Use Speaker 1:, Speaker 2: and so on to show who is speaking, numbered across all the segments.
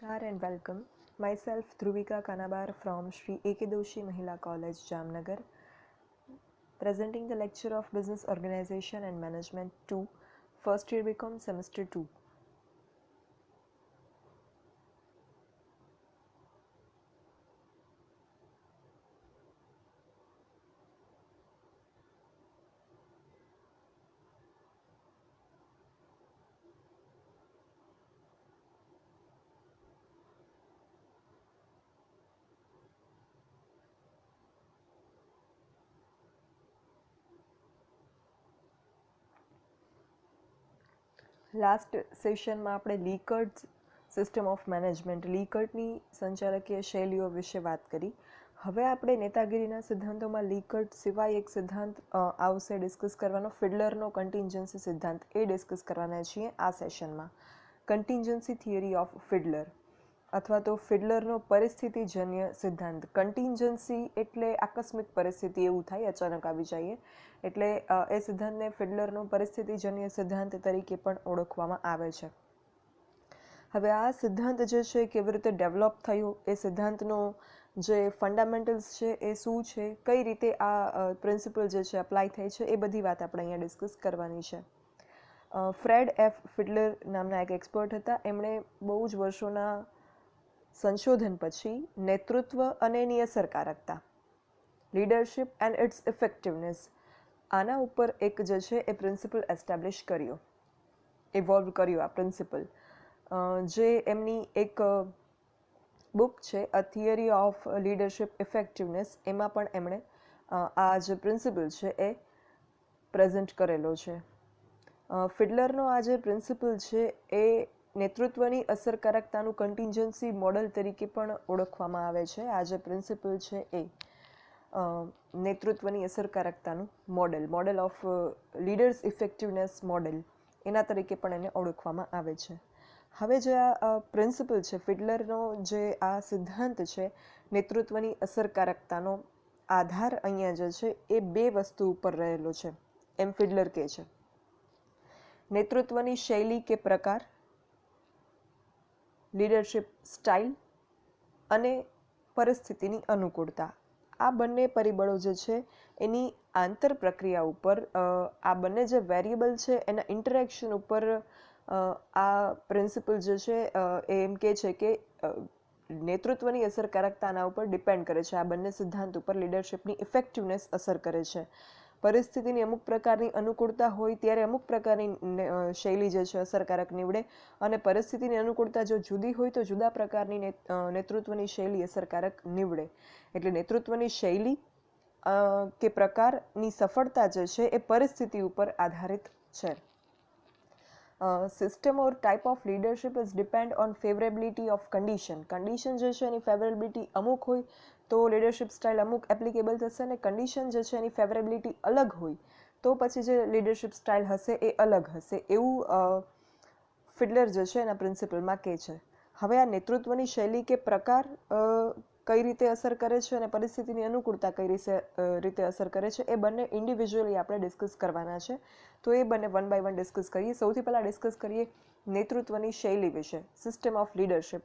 Speaker 1: Namaskar and welcome. Myself Dhruvika Kanabar from Sri A.K. Doshi Mahila College, Jamnagar, presenting the lecture of Business Organization and Management 2, first year BCom semester 2. Last સેશનમાં આપણે લીકર્ટ system of management લીકર્ટની સંચાલકીય શૈલીઓ વિશે વાત કરી. હવે આપણે નેતાગીરીના સિદ્ધાંતોમાં લીકર્ટ સિવાય એક સિદ્ધાંત આવશે ડિસ્કસ કરવાનો, ફિડલરનો કન્ટિન્જન્સી સિદ્ધાંત. એ ડિસ્કસ કરવાના છીએ આ સેશનમાં. કન્ટિન્જન્સી થિયરી ઓફ ફિડલર અથવા તો ફિડલરનો પરિસ્થિતિજન્ય સિદ્ધાંત. કન્ટિન્જન્સી એટલે આકસ્મિક પરિસ્થિતિ, એવું થાય અચાનક આવી જઈએ, એટલે એ સિદ્ધાંતને ફિડલરનો પરિસ્થિતિજન્ય સિદ્ધાંત તરીકે પણ ઓળખવામાં આવે છે. હવે આ સિદ્ધાંત જે છે કેવી રીતે ડેવલપ થયો, એ સિદ્ધાંતનો જે ફંડામેન્ટલ્સ છે એ શું છે, કઈ રીતે આ પ્રિન્સિપલ જે છે અપ્લાય થાય છે, એ બધી વાત આપણે અહીંયા ડિસ્કસ કરવાની છે. ફ્રેડ એફ ફિડલર નામના એક એક્સપર્ટ હતા. એમણે બહુ જ વર્ષોના સંશોધન પછી નેતૃત્વ અને એની અસરકારકતા, લીડરશિપ એન્ડ ઇટ્સ ઇફેક્ટિવનેસ, આના ઉપર એક જે છે એ પ્રિન્સિપલ એસ્ટાબ્લિશ કર્યો, ઇવોલ્વ કર્યો આ પ્રિન્સિપલ. જે એમની એક બુક છે અ થિયરી ઓફ લીડરશિપ ઇફેક્ટિવનેસ, એમાં પણ એમણે આ જે પ્રિન્સિપલ છે એ પ્રેઝન્ટ કરેલો છે. ફિડલરનો આ જે પ્રિન્સિપલ છે એ નેતૃત્વની અસરકારકતાનું કન્ટિન્જન્સી મોડલ તરીકે પણ ઓળખવામાં આવે છે. આ જે પ્રિન્સિપલ છે એ નેતૃત્વની અસરકારકતાનું model of leaders effectiveness model, એના તરીકે પણ એને ઓળખવામાં આવે છે. હવે જે આ પ્રિન્સિપલ છે, ફિડલરનો જે આ સિદ્ધાંત છે, નેતૃત્વની અસરકારકતાનો આધાર અહીંયા જે છે એ બે વસ્તુ ઉપર રહેલો છે, એમ ફિડલર કહે છે. નેતૃત્વની શૈલી કે પ્રકાર, લીડરશિપ સ્ટાઇલ અને પરિસ્થિતિની અનુકૂળતા. આ બંને પરિબળો જે છે એની આંતર પ્રક્રિયા ઉપર, આ બંને જે વેરિયેબલ છે એના ઇન્ટરેક્શન ઉપર આ પ્રિન્સિપલ જે છે એ એમ કહે છે કે નેતૃત્વની અસરકારકતાના ઉપર ડિપેન્ડ કરે છે. આ બંને સિદ્ધાંત ઉપર લીડરશિપની ઇફેક્ટિવનેસ અસર કરે છે. પરિસ્થિતિની અમુક પ્રકારની અનુકૂળતા હોય ત્યારે અમુક પ્રકારની શૈલી જે છે અસરકારક નીવડે, અને પરિસ્થિતિની અનુકૂળતા જો જુદી હોય તો જુદા પ્રકારની નેતૃત્વની શૈલી અસરકારક નીવડે. એટલે નેતૃત્વની શૈલી કે પ્રકારની સફળતા જે છે એ પરિસ્થિતિ ઉપર આધારિત છે. System or type of leadership is depend on favourability of condition. Condition જે છે એની ફેવરેબિલિટી અમુક હોય તો લીડરશિપ સ્ટાઇલ અમુક એપ્લિકેબલ થશે, અને કન્ડિશન જે છે એની ફેવરેબિલિટી અલગ હોય તો પછી જે લીડરશિપ સ્ટાઇલ હશે એ અલગ હશે, એવું ફિડલર જે છે એના પ્રિન્સિપલમાં કહે છે. હવે આ નેતૃત્વની શૈલી કે પ્રકાર કઈ રીતે અસર કરે છે અને પરિસ્થિતિની અનુકૂળતા કઈ રીતે અસર કરે છે, એ બંને ઇન્ડિવિજ્યુઅલી આપણે ડિસ્કસ કરવાના છે. તો એ બંને વન બાય વન ડિસ્કસ કરીએ. સૌથી પહેલાં ડિસ્કસ કરીએ નેતૃત્વની શૈલી વિશે, સિસ્ટમ ઓફ લીડરશિપ.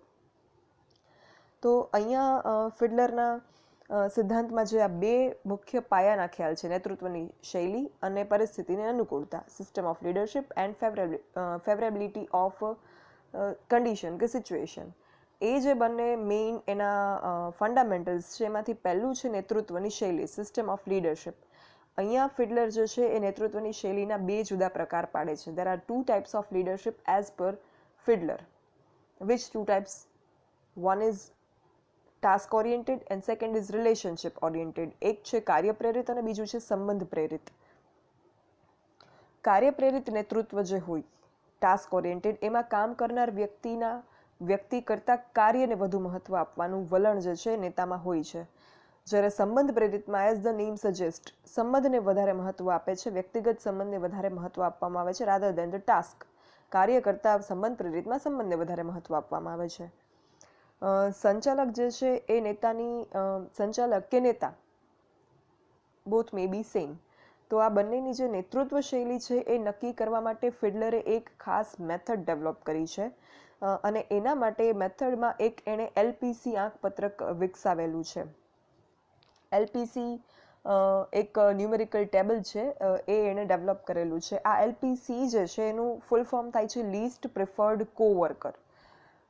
Speaker 1: તો અહીંયા ફિડલરના સિદ્ધાંતમાં જે આ બે મુખ્ય પાયાના ખ્યાલ છે, નેતૃત્વની શૈલી અને પરિસ્થિતિની અનુકૂળતા, system of leadership and favourability of condition કે સિચ્યુએશન, એ જે બંને મેઇન એના ફંડામેન્ટલ્સ છે, એમાંથી પહેલું છે નેતૃત્વની શૈલી, સિસ્ટમ ઓફ લીડરશિપ. અહીંયા ફિડલર જે છે એ નેતૃત્વની શૈલીના બે જુદા પ્રકાર પાડે છે. There are two types of leadership as per Fiedler. Which two types? One is task oriented and second is relationship oriented. એક છે કાર્ય પ્રેરિત અને બીજું છે સંબંધ પ્રેરિત. કાર્ય પ્રેરિત નેતૃત્વ જે હોય, ટાસ્ક ઓરિએન્ટેડ, એમાં કામ કરનાર વ્યક્તિ કરતાં કાર્યને વધુ મહત્વ આપવાનું વલણ જે છે નેતામાં હોય છે. જ્યારે સંબંધ પ્રેરિતમાં, એઝ ધ નેમ સજેસ્ટ, સંબંધને વધારે મહત્વ આપે છે, વ્યક્તિગત સંબંધને વધારે મહત્વ આપવામાં આવે છે રાધર દેન ધ ટાસ્ક. કાર્ય કરતાં સંબંધ પ્રેરિતમાં સંબંધને વધારે મહત્વ આપવામાં આવે છે. સંચાલક જે છે એ સંચાલક કે નેતા, બોથ મે બી સેમ. તો આ બંનેની જે નેતૃત્વ શૈલી છે એ નક્કી કરવા માટે ફિડલરે એક ખાસ મેથડ ડેવલપ કરી છે, અને એના માટે મેથડમાં એક એણે LPC આંકપત્રક વિકસાવેલું છે. LPC એક ન્યુમેરિકલ ટેબલ છે, એ એણે ડેવલપ કરેલું છે. આ LPC જે છે એનું ફૂલ ફોર્મ થાય છે લીસ્ટ પ્રિફર્ડ કોવર્કર.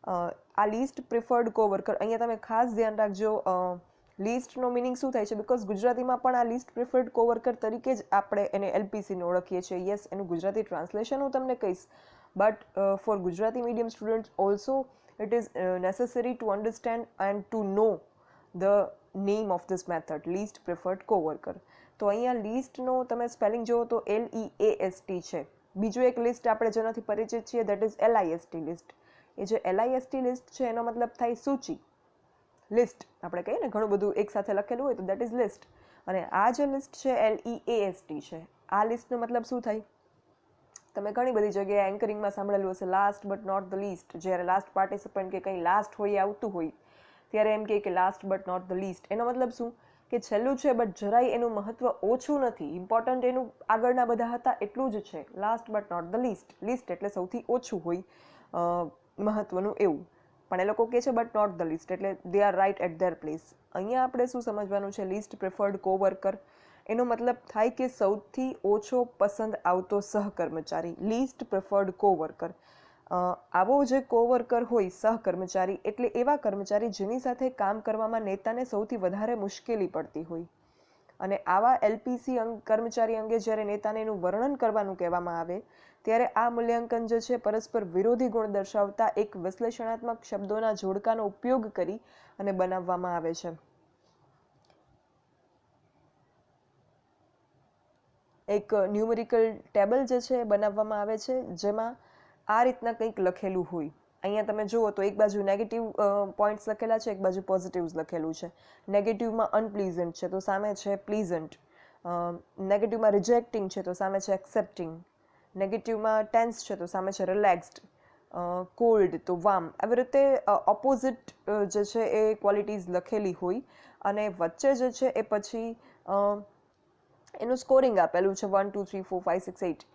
Speaker 1: આ લીસ્ટ પ્રિફર્ડ કોવર્કર, અહીંયા તમે ખાસ ધ્યાન રાખજો, લિસ્ટનો મિનિંગ શું થાય છે, બિકોઝ ગુજરાતીમાં પણ આ લિસ્ટ પ્રિફર્ડ કોવર્કર તરીકે જ આપણે એને LPCને ઓળખીએ છીએ. યસ, એનું ગુજરાતી ટ્રાન્સલેશન હું તમને કહીશ, but for Gujarati medium students also it is necessary to understand and to know the name of this method, least preferred coworker. તો અહીંયા લિસ્ટનો તમે સ્પેલિંગ જુઓ તો LEAST છે. બીજું એક લિસ્ટ આપણે જેનાથી પરિચિત છીએ દેટ ઇઝ LIST લિસ્ટ. એ જે LIST લિસ્ટ છે એનો મતલબ થાય સૂચિ, લિસ્ટ આપણે કહીએ ને, ઘણું બધું એક સાથે લખેલું હોય તો દેટ ઇઝ લિસ્ટ. અને આ જે લિસ્ટ છે LEAST છે. આ લિસ્ટનો મતલબ શું થાય? તમે ઘણી બધી જગ્યાએ એન્કરિંગમાં સાંભળેલું હશે, last but not the least. જ્યારે લાસ્ટ પાર્ટિસિપન્ટ કે કંઈ લાસ્ટ હોય આવતું હોય ત્યારે એમ કે last but not the least. એનો મતલબ શું કે છેલ્લું છે બટ જરાય એનું મહત્વ ઓછું નથી, ઇમ્પોર્ટન્ટ એનું આગળના બધા હતા એટલું જ છે. Last but not the least. Least એટલે સૌથી ઓછું હોય મહત્વનું એવું, પણ એ લોકો કહે છે બટ નોટ ધ લિસ્ટ, એટલે they are right at their place. અહીંયા આપણે શું સમજવાનું છે? લિસ્ટ પ્રિફર્ડ કોવર્કર એનો મતલબ થાય કે સૌથી ઓછો પસંદ આવતો સહકર્મચારી, લીસ્ટ પ્રિફર્ડ કોવર્કર. આવો જે કોવર્કર હોય, સહકર્મચારી, એટલે એવા કર્મચારી જેની સાથે કામ કરવામાં નેતાને સૌથી વધારે મુશ્કેલી પડતી હોય. અને આવા LPC કર્મચારી અંગે જ્યારે નેતાને એનું વર્ણન કરવાનું કહેવામાં આવે ત્યારે આ મૂલ્યાંકન જે છે પરસ્પર વિરોધી ગુણ દર્શાવતા એક વિશ્લેષણાત્મક શબ્દોના જોડકાનો ઉપયોગ કરી અને બનાવવામાં આવે છે. એક ન્યુમેરિકલ ટેબલ જે છે બનાવવામાં આવે છે જેમાં આ રીતના કંઈક લખેલું હોય. અહીંયા તમે જુઓ તો એક બાજુ નેગેટિવ પોઈન્ટ્સ લખેલા છે, એક બાજુ પોઝિટિવ્સ લખેલું છે. નેગેટિવમાં અનપ્લીઝન્ટ છે તો સામે છે પ્લીઝન્ટ. નેગેટિવમાં રિજેક્ટિંગ છે તો સામે છે એક્સેપ્ટિંગ. નેગેટિવમાં ટેન્સ છે તો સામે છે રિલેક્સ્ડ. કોલ્ડ તો વાર્મ. આવી રીતે ઓપોઝિટ જે છે એ ક્વોલિટીઝ લખેલી હોય અને વચ્ચે જે છે એ પછી એનું સ્કોરિંગ આપેલું છે 1 2 3 4 5 6 8.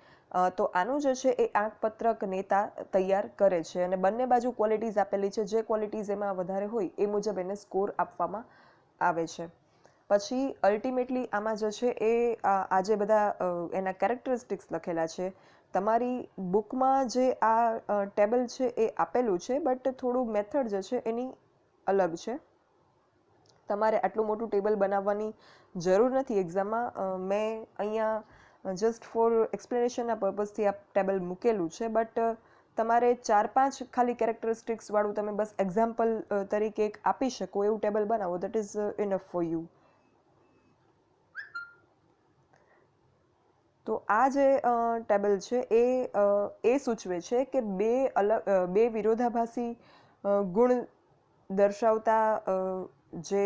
Speaker 1: તો આનું જે છે એ આંકપત્રક નેતા તૈયાર કરે છે અને બંને બાજુ ક્વોલિટીઝ આપેલી છે. જે ક્વોલિટીઝ એમાં વધારે હોય એ મુજબ એને સ્કોર આપવામાં આવે છે. પછી અલ્ટિમેટલી આમાં જે છે એ આ જે બધા એના કેરેક્ટરિસ્ટિક્સ લખેલા છે, તમારી બુકમાં જે આ ટેબલ છે એ આપેલું છે, બટ થોડું મેથડ જે છે એની અલગ છે. તમારે આટલું મોટું ટેબલ બનાવવાની જરૂર નથી એક્ઝામમાં. મેં અહીંયા જસ્ટ ફોર એક્સપ્લેનેશનના પર્પઝથી આ ટેબલ મૂકેલું છે, બટ તમારે 4-5 ખાલી કેરેક્ટરિસ્ટિક્સ વાળું તમે બસ એક્ઝામ્પલ તરીકે એક આપી શકો એવું ટેબલ બનાવો, that is enough for you. તો આ જે ટેબલ છે એ સૂચવે છે કે બે વિરોધાભાસી ગુણ દર્શાવતા જે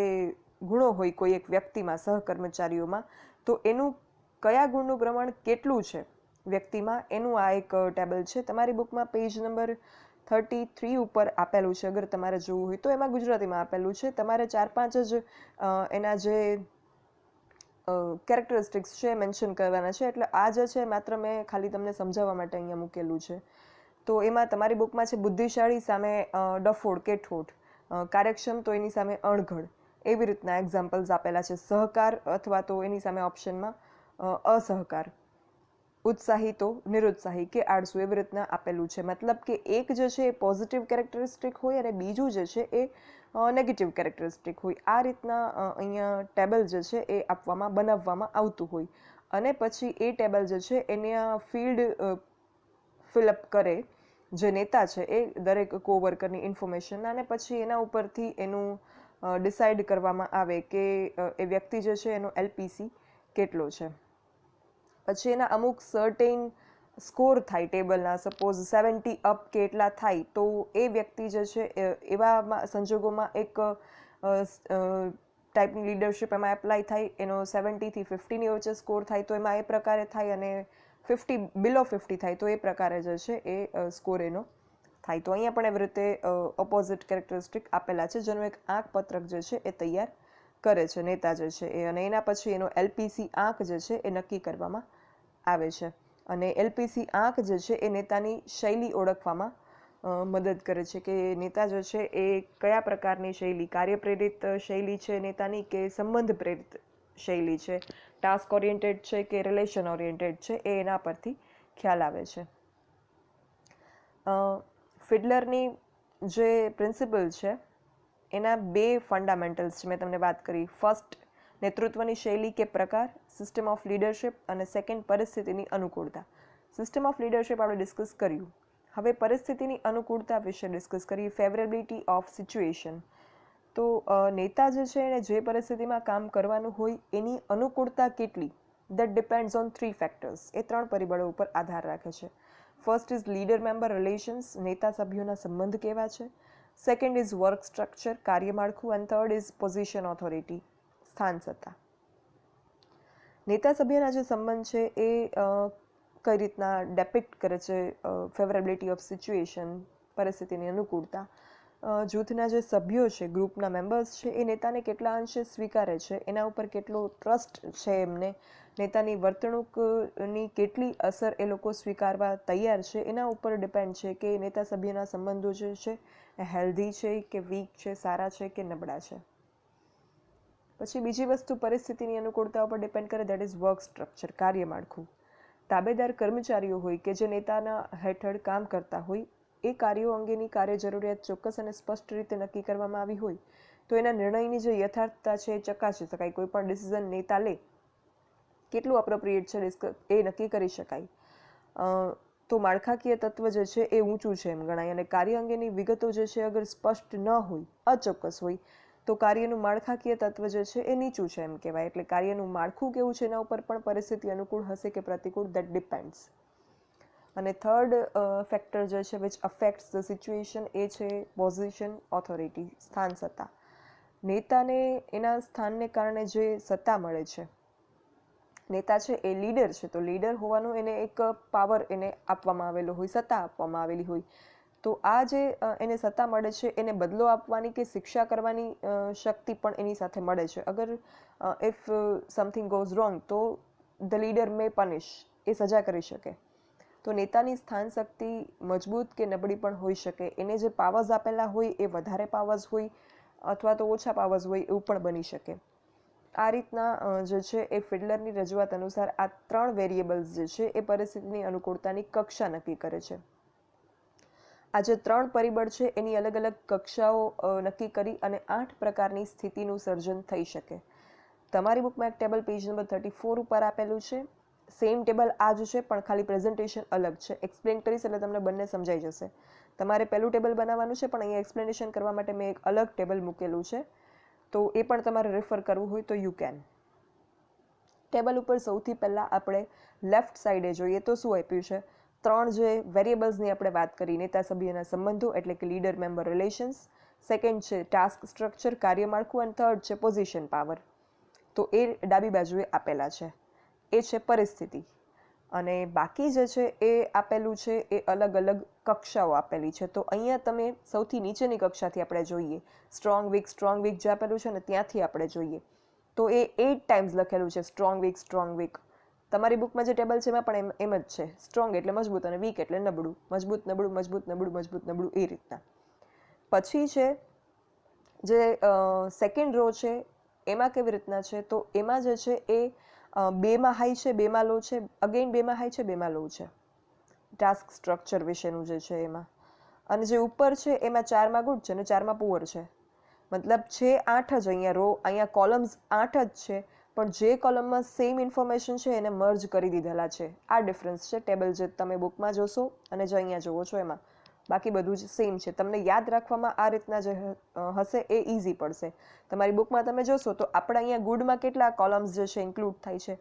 Speaker 1: ગુણો હોય કોઈ એક વ્યક્તિમાં, સહકર્મચારીઓમાં, તો એનું કયા ગુણનું પ્રમાણ કેટલું છે વ્યક્તિમાં એનું આ એક ટેબલ છે. તમારી બુકમાં પેજ નંબર 33 ઉપર આપેલું છે. અગર તમારે જોવું હોય તો એમાં ગુજરાતીમાં આપેલું છે. તમારે 4-5 જ એના જે કેરેક્ટરિસ્ટિક્સ છે મેન્શન કરવાના છે. એટલે આ જે છે માત્ર મેં ખાલી તમને સમજાવવા માટે અહીંયા મૂકેલું છે. તો એમાં તમારી બુકમાં છે બુદ્ધિશાળી સામે ડફોડ કે ઠોઠ, કાર્યક્ષમ તો એની સામે અણઘડ, એવી રીતના એક્ઝામ્પલ્સ આપેલા છે. સહકાર અથવા તો એની સામે ઓપ્શનમાં અસહકાર, ઉત્સાહી તો નિરુત્સાહી કે આળસુ, એવી રીતના આપેલું છે. મતલબ કે એક જે છે એ પોઝિટિવ કેરેક્ટરિસ્ટિક હોય અને બીજું જે છે એ નેગેટિવ કેરેક્ટરિસ્ટિક હોય. આ રીતના અહીંયા ટેબલ જે છે એ બનાવવામાં આવતું હોય અને પછી એ ટેબલ જે છે એને ફિલ્ડ ફિલઅપ કરે જે નેતા છે એ દરેક કોવર્કરની ઇન્ફોર્મેશન, અને પછી એના ઉપરથી એનું ડિસાઇડ કરવામાં આવે કે એ વ્યક્તિ જે છે એનો LPC કેટલો છે. પછી એના અમુક સર્ટેન સ્કોર થાય ટેબલના, સપોઝ 70 અપ કે એટલા થાય તો એ વ્યક્તિ જે છે એવા સંજોગોમાં એક ટાઈપની લીડરશિપ એમાં એપ્લાય થાય. એનો 70 થી 50ની વચ્ચે સ્કોર થાય તો એમાં એ પ્રકારે થાય, અને 50 બિલો 50 થાય તો એ પ્રકારે જે છે એ સ્કોર એનો થાય. તો અહીંયા પણ એવી રીતે ઓપોઝિટ કેરેક્ટરિસ્ટિક આપેલા છે જેનું એક આંકપત્રક જે છે એ તૈયાર કરે છે નેતા જે છે એ, અને એના પછી એનો LPC આંક જે છે એ નક્કી કરવામાં આવે છે. અને LPC આંક જે છે એ નેતાની શૈલી ઓળખવામાં મદદ કરે છે કે નેતા જે છે એ કયા પ્રકારની શૈલી, કાર્યપ્રેરિત શૈલી છે નેતાની કે સંબંધ પ્રેરિત શૈલી છે, ટાસ્ક ઓરિએન્ટેડ છે કે રિલેશન ઓરિએન્ટેડ છે, એ એના પરથી ખ્યાલ આવે છે. ફિડલરની જે પ્રિન્સિપલ છે એના 2 ફંડામેન્ટલ્સ છે, મેં તમને વાત કરી. ફર્સ્ટ, નેતૃત્વની શૈલી કે પ્રકાર, સિસ્ટમ ઓફ લીડરશિપ, અને સેકન્ડ, પરિસ્થિતિની અનુકૂળતા. સિસ્ટમ ઓફ લીડરશિપ આપણે ડિસ્કસ કર્યું. હવે પરિસ્થિતિની અનુકૂળતા વિશે ડિસ્કસ કરીએ, ફેવરેબિલિટી ઓફ સિચ્યુએશન. તો નેતા જે છે એને જે પરિસ્થિતિમાં કામ કરવાનું હોય એની અનુકૂળતા કેટલી, દેટ ડિપેન્ડ્સ ઓન 3 ફેક્ટર્સ. એ 3 પરિબળો ઉપર આધાર રાખે છે. First is leader member relations, નેતા સભ્યોના સંબંધ કેવા છે. સેકન્ડ ઇઝ વર્ક સ્ટ્રક્ચર, કાર્યમાળખું. And third is position authority, સ્થાન સત્તા. નેતા સભ્યના જે સંબંધ છે એ કઈ રીતના ડેપિક્ટ કરે છે ફેવરેબિલિટી ઓફ સિચ્યુએશન, પરિસ્થિતિની અનુકૂળતા. જૂથના જે સભ્યો છે, ગ્રુપના મેમ્બર્સ છે, એ નેતાને કેટલા અંશે સ્વીકારે છે, એના ઉપર કેટલો ટ્રસ્ટ છે એમને, નેતાની વર્તણૂકની કેટલી અસર એ લોકો સ્વીકારવા તૈયાર છે, એના ઉપર ડિપેન્ડ છે કે નેતા સભ્યના સંબંધો જે છે એ હેલ્ધી છે કે વીક છે, સારા છે કે નબળા છે. પછી બીજી વસ્તુ પરિસ્થિતિની અનુકૂળતા ઉપર ડિપેન્ડ કરે, દેટ ઇઝ વર્ક સ્ટ્રક્ચર, કાર્યમાળખું. તાબેદાર કર્મચારીઓ હોય કે જે નેતાના હેઠળ કામ કરતા હોય, એ કાર્યો અંગેની કાર્ય જરૂરિયાત ચોક્કસ અને સ્પષ્ટ રીતે નક્કી કરવામાં આવી હોય તો એના નિર્ણયની જે યથાર્થતા છે એ ચકાસી શકાય. કોઈ પણ ડિસિઝન નેતા લે કેટલું અપ્રોપ્રિએટ છે એ નક્કી કરી શકાય. તો માળખાકીય તત્વ જે છે એ ઊંચું છે એમ ગણાય. અને કાર્ય અંગેની વિગતો જે છે અગર સ્પષ્ટ ન હોય, અચોક્કસ હોય, તો કાર્યનું માળખાકીય તત્વ જે છે એ નીચું છે એમ કહેવાય. એટલે કાર્યનું માળખું કેવું છે એના ઉપર પણ પરિસ્થિતિ અનુકૂળ હશે કે પ્રતિકૂળ, દેટ ડિપેન્ડ્સ. અને થર્ડ ફેક્ટર જે છે વિચ અફેક્ટ્સ ધ સિચ્યુએશન, એ છે પોઝિશન ઓથોરિટી, સ્થાન સત્તા. નેતાને એના સ્થાનને કારણે જે સત્તા મળે છે, નેતા છે એ લીડર છે, તો લીડર હોવાનો એને એક પાવર એને આપવામાં આવેલો હોય, સત્તા આપવામાં આવેલી હોય. તો આ જે એને સત્તા મળે છે એને બદલો આપવાની કે શિક્ષા કરવાની શક્તિ પણ એની સાથે મળે છે. અગર ઇફ સમથિંગ ગોઝ રોંગ તો ધ લીડર મે પનિશ, એ સજા કરી શકે. તો નેતાની સ્થાન શક્તિ મજબૂત કે નબળી પણ હોઈ શકે. એને જે પાવર્સ આપેલા હોય એ વધારે પાવર્સ હોય અથવા તો ઓછા પાવર્સ હોય એવું પણ બની શકે. આ રીતના જે છે એ ફિડલરની રજૂઆત અનુસાર આ 3 વેરિયેબલ્સ જે છે એ પરિસ્થિતિની અનુકૂળતાની કક્ષા નક્કી કરે છે. આ જે 3 પરિબળ છે એની અલગ અલગ કક્ષાઓ નક્કી કરી અને 8 પ્રકારની સ્થિતિનું સર્જન થઈ શકે. તમારી બુકમાં એક ટેબલ પેજ નંબર 34 ઉપર આપેલું છે. સેમ ટેબલ આ જ છે પણ ખાલી પ્રેઝન્ટેશન અલગ છે. એક્સપ્લેન કરીશ એટલે તમને બંને સમજાઈ જશે. તમારે પહેલું ટેબલ બનાવવાનું છે પણ અહીંયા એક્સપ્લેનેશન કરવા માટે મેં એક અલગ ટેબલ મૂકેલું છે, તો એ પણ તમારે રેફર કરવું હોય તો યુ કેન. ટેબલ ઉપર સૌથી પહેલાં આપણે લેફ્ટ સાઈડે જોઈએ તો શું આપ્યું છે, 3 જે વેરિયેબલ્સની આપણે વાત કરી, નેતા સભ્યના સંબંધો એટલે કે લીડર મેમ્બર રિલેશન્સ, સેકન્ડ છે ટાસ્ક સ્ટ્રક્ચર, કાર્યમાળખું, અને થર્ડ છે પોઝિશન પાવર. તો એ ડાબી બાજુએ આપેલા છે, એ છે પરિસ્થિતિ. અને બાકી જે છે એ આપેલું છે એ અલગ અલગ કક્ષાઓ આપેલી છે. તો અહીંયા તમે સૌથી નીચેની કક્ષાથી આપણે જોઈએ, સ્ટ્રોંગ વીક જે આપેલું છે ને ત્યાંથી આપણે જોઈએ તો એ 8 ટાઈમ્સ લખેલું છે, સ્ટ્રોંગ વીક. તમારી બુકમાં જે ટેબલ છે એમાં પણ એમ જ છે, સ્ટ્રોંગ એટલે મજબૂત અને વીક એટલે નબળું, મજબૂત, એ રીતના. પછી છે જે સેકન્ડ રો છે એમાં કેવી રીતના છે, તો એમાં જે છે એ 2માં હાઈ છે, 2માં લો છે, અગેન 2માં હાઈ છે, 2માં લો છે, ટાસ્ક સ્ટ્રક્ચર વિશેનું જે છે એમાં. અને જે ઉપર છે એમાં 4માં ગુડ છે અને 4માં પુઅર છે. મતલબ છે 8 જ અહીંયા રો, અહીંયા કોલમ્સ 8 જ છે, પણ જે કોલમમાં સેમ ઇન્ફોર્મેશન છે એને મર્જ કરી દીધેલા છે. આ ડિફરન્સ છે ટેબલ જે તમે બુકમાં જોશો અને જે અહીંયા જોવો છો એમાં. બાકી બધું જ સેમ છે. તમને યાદ રાખવામાં આ રીતના જે હશે એ ઇઝી પડશે. તમારી બુકમાં તમે જોશો તો આપણે અહીંયા ગુડમાં કેટલા કોલમ્સ જે છે ઇન્ક્લુડ થાય છે,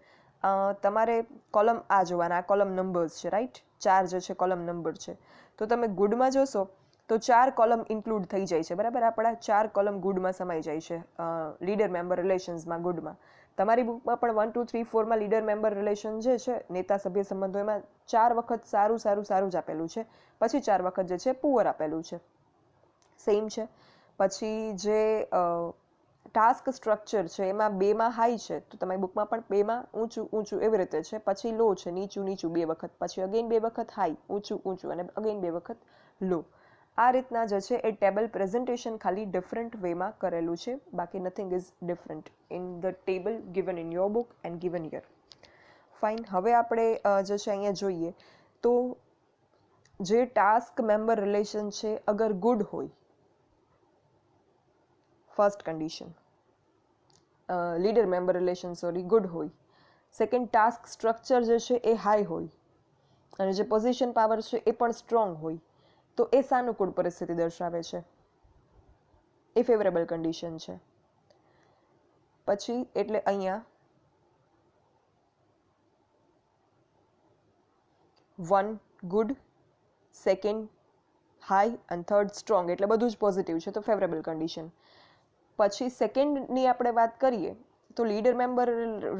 Speaker 1: તમારે કોલમ આ જોવાના, આ કોલમ નંબર્સ છે, રાઈટ? 4 જે છે કોલમ નંબર છે. તો તમે ગુડમાં જોશો તો 4 કોલમ ઇન્ક્લુડ થઈ જાય છે, બરાબર? આપણા 4 કોલમ ગુડમાં સમાઈ જાય છે, લીડર મેમ્બર રિલેશન્સમાં, ગુડમાં. તમારી બુકમાં પણ 1, 2, 3, 4માં લીડર મેમ્બર રિલેશન જે છે, નેતા સભ્ય સંબંધો, એમાં 4 વખત સારું જ આપેલું છે, પછી 4 વખત જે છે પુઅર આપેલું છે, સેમ છે. પછી જે ટાસ્ક સ્ટ્રક્ચર છે એમાં 2માં હાઈ છે, તો તમારી બુકમાં પણ 2માં ઊંચું એવી રીતે છે, પછી લો છે, નીચું 2 વખત, પછી અગેન 2 વખત હાઈ, ઊંચું અને અગેન 2 વખત લો. આ રીતના જે છે એ ટેબલ પ્રેઝન્ટેશન ખાલી ડિફરન્ટ વેમાં કરેલું છે, બાકી nothing is different in the table given in your book and given year. Fine. હવે આપણે જે છે અહીંયા જોઈએ તો જે ટાસ્ક મેમ્બર રિલેશન છે અગર ગુડ હોય, first condition, leader member relation good હોય. સેકન્ડ, ટાસ્ક સ્ટ્રક્ચર જે છે એ હાઈ હોય અને જે પોઝિશન પાવર છે એ પણ સ્ટ્રોંગ હોય, તો એ સાનુકૂળ પરિસ્થિતિ દર્શાવે છે, એ ફેવરેબલ કન્ડિશન છે. પછી એટલે અહીંયા 1 ગુડ, સેકન્ડ હાઈ અને થર્ડ સ્ટ્રોંગ, એટલે બધું જ પોઝિટિવ છે, તો ફેવરેબલ કન્ડિશન. પછી સેકન્ડની આપણે વાત કરીએ તો લીડર મેમ્બર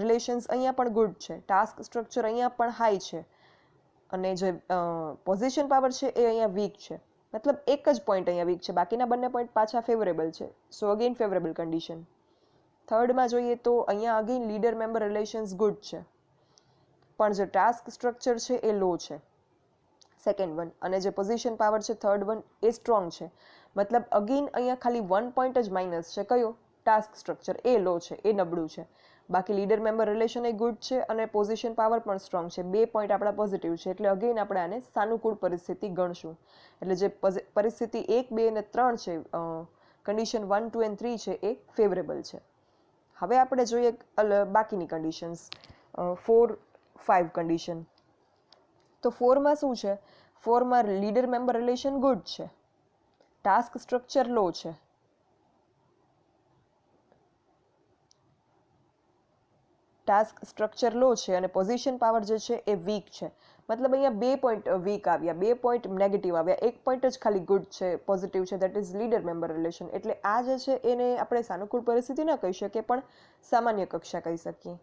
Speaker 1: રિલેશન્સ અહીંયા પણ ગુડ છે, ટાસ્ક સ્ટ્રક્ચર અહીંયા પણ હાઈ છે અને જે પોઝિશન પાવર છે એ અહીંયા વીક છે. મતલબ એક જ પોઈન્ટ અહીંયા વીક છે, બાકીના બંને પોઈન્ટ પાછા ફેવરેબલ છે, સો અગેન ફેવરેબલ કન્ડિશન. થર્ડમાં જોઈએ તો અહીંયા again leader member relations good છે, પણ જે ટાસ્ક સ્ટ્રક્ચર છે એ લો છે, સેકન્ડ વન, અને જે પોઝિશન પાવર છે થર્ડ વન એ સ્ટ્રોંગ છે. મતલબ અગેન અહીંયા ખાલી 1 પોઈન્ટ જ માઇનસ છે, કયો? ટાસ્ક સ્ટ્રક્ચર એ લો છે, એ નબળું છે. બાકી લીડર મેમ્બર રિલેશન એ ગુડ છે અને પોઝિશન પાવર પણ સ્ટ્રોંગ છે, 2 પોઈન્ટ આપણા પોઝિટિવ છે, એટલે અગેન આપણે આને સાનુકૂળ પરિસ્થિતિ ગણશું. એટલે જે પરિસ્થિતિ 1, 2 અને 3 છે, કન્ડિશન 1, 2 એન્ડ 3 છે એ ફેવરેબલ છે. હવે આપણે જોઈએ બાકીની કન્ડિશન્સ, 4, 5 કન્ડિશન. તો 4માં શું છે? 4માં લીડર મેમ્બર રિલેશન ગુડ છે, ટાસ્ક સ્ટ્રક્ચર લો છે, ટાસ્ક સ્ટ્રક્ચર લો છે અને પોઝિશન પાવર જે છે એ વીક છે. મતલબ અહીંયા 2 પોઈન્ટ વીક આવ્યા, 2 પોઈન્ટ નેગેટિવ આવ્યા, 1 પોઈન્ટ જ ખાલી ગુડ છે, પોઝિટિવ છે, that is leader member relation. એટલે આ જે છે એને આપણે સાનુકૂળ પરિસ્થિતિ ન કહી શકીએ, પણ સામાન્ય કક્ષા કહી શકીએ.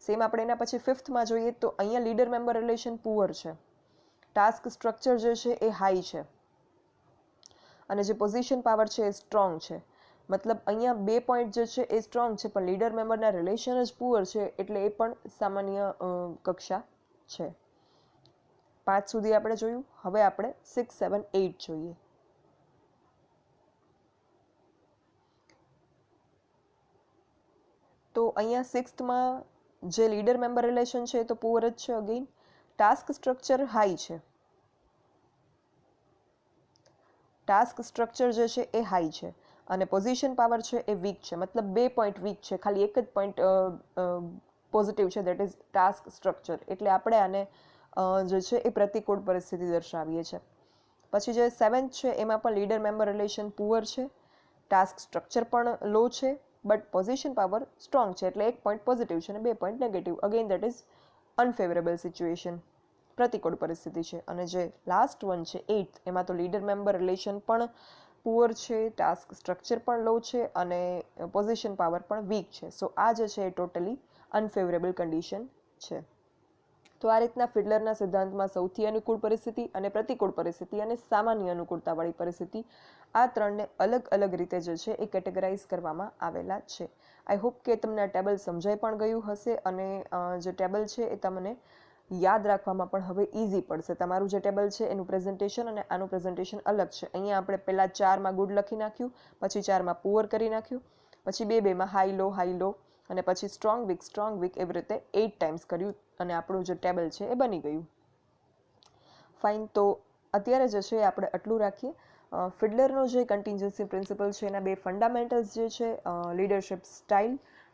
Speaker 1: સેમ આપણે એના પછી 5થમાં જોઈએ તો અહીંયા લીડર મેમ્બર રિલેશન પુઅર છે, ટાસ્ક સ્ટ્રક્ચર જે છે એ હાઈ છે અને જે પોઝિશન પાવર છે એ સ્ટ્રોંગ છે. મતલબ અહીંયા 2 પોઈન્ટ જે છે એ સ્ટ્રોંગ છે, પણ લીડર મેમ્બરના રિલેશન જ પુઅર છે, એટલે એ પણ સામાન્ય કક્ષા છે. 5 સુધી આપણે જોયું. હવે આપણે 6, 7, 8 જોઈએ. તો અહીંયા 6થમાં જે લીડર મેમ્બર રિલેશન છે એ તો પુઅર જ છે અગેન, ટાસ્ક સ્ટ્રક્ચર હાઈ છે, ટાસ્ક સ્ટ્રક્ચર જે છે એ હાઈ છે અને પોઝિશન પાવર છે એ વીક છે. મતલબ 2 પોઈન્ટ વીક છે, ખાલી એક જ પોઈન્ટ પોઝિટિવ છે, દેટ ઇઝ ટાસ્ક સ્ટ્રક્ચર. એટલે આપણે આને જે છે એ પ્રતિકૂળ પરિસ્થિતિ દર્શાવીએ છીએ. પછી જે 7th છે એમાં પણ લીડર મેમ્બર રિલેશન પુઅર છે, ટાસ્ક સ્ટ્રક્ચર પણ લો છે, બટ પોઝિશન પાવર સ્ટ્રોંગ છે, એટલે 1 પોઈન્ટ પોઝિટિવ છે અને 2 point negative. Again that is unfavourable situation, પ્રતિકૂળ પરિસ્થિતિ છે. અને જે લાસ્ટ વન છે 8th, એમાં તો લીડર મેમ્બર રિલેશન પણ પુઅર છે, ટાસ્ક સ્ટ્રક્ચર પણ લો છે અને પોઝિશન પાવર પણ વીક છે. સો આ જે છે એ ટોટલી અનફેવરેબલ કન્ડિશન છે. તો આ રીતના ફિડલરના સિદ્ધાંતમાં સૌથી અનુકૂળ પરિસ્થિતિ અને પ્રતિકૂળ પરિસ્થિતિ અને સામાન્ય અનુકૂળતાવાળી પરિસ્થિતિ, આ ત્રણને અલગ અલગ રીતે જે છે એ કેટેગરાઇઝ કરવામાં આવેલા છે. આઈ હોપ કે તમને આ ટેબલ સમજાઈ પણ ગયું હશે અને જે ટેબલ છે એ તમને યાદ રાખવામાં પણ હવે ઇઝી પડશે. તમારું જે ટેબલ છે એનું પ્રેઝન્ટેશન અને આનું પ્રેઝન્ટેશન અલગ છે. અહીંયા આપણે પહેલાં 4માં ગુડ લખી નાખ્યું, પછી 4માં પુઅર કરી નાખ્યું, પછી 2-2માં હાઈ લો અને પછી સ્ટ્રોંગ વીક એવી રીતે 8 ટાઈમ્સ કર્યું અને આપણું જે ટેબલ છે એ બની ગયું. ફાઇન. તો અત્યારે જે છે આપણે આટલું રાખીએ. ફિડલરનો જે કન્ટિન્જન્સી પ્રિન્સિપલ છે એના 2 ફંડામેન્ટલ્સ જે છે, લીડરશિપ સ્ટાઇલ,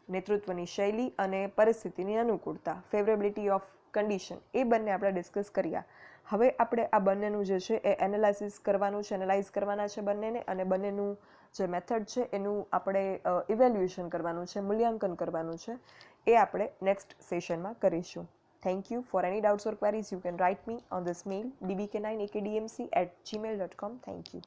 Speaker 1: નેતૃત્વની શૈલી અને પરિસ્થિતિની અનુકૂળતા, ફેવરેબિલિટી ઓફ કન્ડિશન, એ બંને આપણે ડિસ્કસ કર્યા. હવે આપણે આ બંનેનું જે છે એ એનાલાઇસિસ કરવાનું છે, એનાલાઇઝ કરવાના છે બંનેને, અને બંનેનું જે મેથડ છે એનું આપણે ઇવેલ્યુએશન કરવાનું છે, મૂલ્યાંકન કરવાનું છે. એ આપણે નેક્સ્ટ સેશનમાં કરીશું. Thank you. For any doubts or queries, you can write me on this mail dbk9akdmc@gmail.com. Thank you.